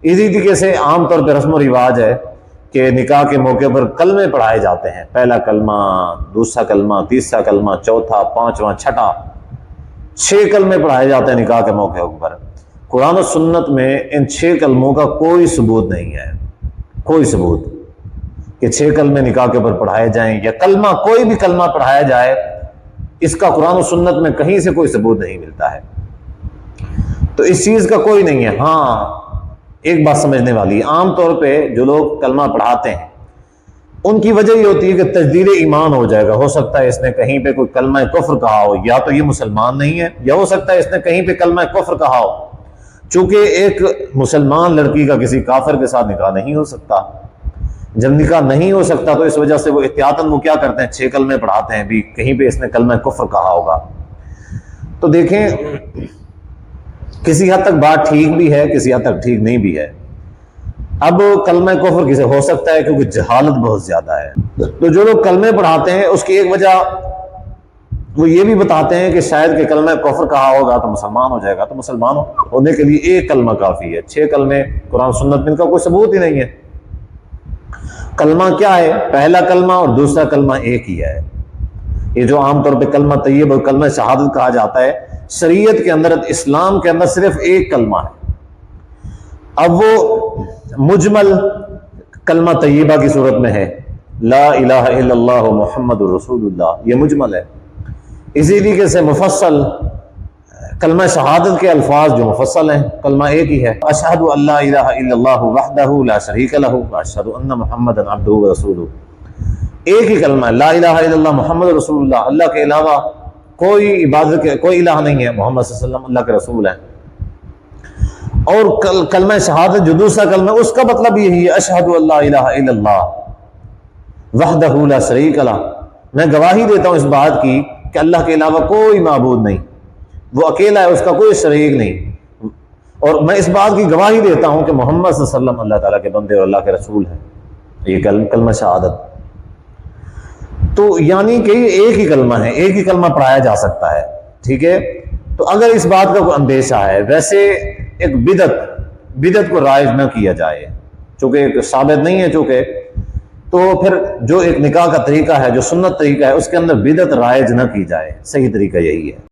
اسی طریقے سے عام طور پہ رسم و رواج ہے کہ نکاح کے موقع پر کلمے پڑھائے جاتے ہیں، پہلا کلمہ، دوسرا کلمہ، تیسرا کلمہ، چوتھا، پانچواں، چھٹا، 6 کلمے پڑھائے جاتے ہیں نکاح کے موقع پر۔ قرآن و سنت میں ان 6 کلموں کا کوئی ثبوت نہیں ہے، کوئی ثبوت کہ 6 کلمے نکاح کے اوپر پڑھائے جائیں، یا کلمہ کوئی بھی کلمہ پڑھایا جائے، اس کا قرآن و سنت میں کہیں سے کوئی ثبوت نہیں ملتا ہے۔ تو اس چیز کا کوئی نہیں ہے۔ ہاں ایک بات سمجھنے والی ہے، عام طور پہ جو لوگ کلمہ پڑھاتے ہیں ان کی وجہ یہ ہوتی ہے کہ تجدید ایمان ہو جائے گا، ہو سکتا ہے اس نے کہیں پہ کوئی کلمہ کفر کہا ہو، یا تو یہ مسلمان نہیں ہے، یا ہو سکتا ہے اس نے کہیں پہ کلمہ کفر کہا ہو۔ چونکہ ایک مسلمان لڑکی کا کسی کافر کے ساتھ نکاح نہیں ہو سکتا، جب نکاح نہیں ہو سکتا تو اس وجہ سے وہ احتیاطاً وہ کیا کرتے ہیں، 6 کلمے پڑھاتے ہیں بھی کہیں پہ اس نے کلمہ کفر کہا ہوگا۔ تو دیکھیں کسی حد تک بات ٹھیک بھی ہے، کسی حد تک ٹھیک نہیں بھی ہے۔ اب کلمہ کفر کسے ہو سکتا ہے کیونکہ جہالت بہت زیادہ ہے۔ تو جو لوگ کلمے پڑھاتے ہیں اس کی ایک وجہ وہ یہ بھی بتاتے ہیں کہ شاید کہ کلمہ کفر کہا ہوگا تو مسلمان ہو جائے گا، تو مسلمان ہونے کے لیے ایک کلمہ کافی ہے، 6 کلمے قرآن سنت میں ان کا کوئی ثبوت ہی نہیں ہے۔ کلمہ کیا ہے؟ پہلا کلمہ اور دوسرا کلمہ ایک ہی ہے۔ یہ جو عام طور پہ کلمہ طیب اور کلمہ شہادت کہا جاتا ہے، شریعت کے اندر، اسلام کے اندر صرف ایک کلمہ ہے۔ اب وہ مجمل کلمہ طیبہ کی صورت میں ہے، لا الہ الا اللہ محمد رسول اللہ، یہ مجمل ہے۔ اسی طریقے سے مفصل کلمہ شہادت کے الفاظ جو مفصل ہیں، کلمہ ایک ہی ہے، اشہد ان لا الہ الا اللہ وحدہ لا شریک لہ واشہد ان محمدا عبدہ ورسولہ، ایک ہی کلمہ ہے، لا الہ الا اللہ محمد رسول اللہ، اللہ کے علاوہ کوئی عبادت کے کوئی الہ نہیں ہے، محمد صلی اللہ علیہ وسلم اللہ کے رسول ہیں۔ اور کلمہ شہادت جو دوسرا کلمہ ہے اس کا مطلب یہی ہے، اشہد ان لا الہ الا اللہ وحدہ لا شریک لہ، میں گواہی دیتا ہوں اس بات کی کہ اللہ کے علاوہ کوئی معبود نہیں، وہ اکیلا ہے، اس کا کوئی شریک نہیں، اور میں اس بات کی گواہی دیتا ہوں کہ محمد صلی اللہ علیہ وسلم اللہ تعالیٰ کے بندے اور اللہ کے رسول ہیں۔ یہ کلمہ شہادت تو یعنی کہ یہ ایک ہی کلمہ ہے، ایک ہی کلمہ پڑھایا جا سکتا ہے، ٹھیک ہے۔ تو اگر اس بات کا کوئی اندیشہ ہے، ویسے ایک بدعت کو رائج نہ کیا جائے، چونکہ ایک ثابت نہیں ہے، چونکہ تو پھر جو ایک نکاح کا طریقہ ہے، جو سنت طریقہ ہے، اس کے اندر بدعت رائج نہ کی جائے، صحیح طریقہ یہی ہے۔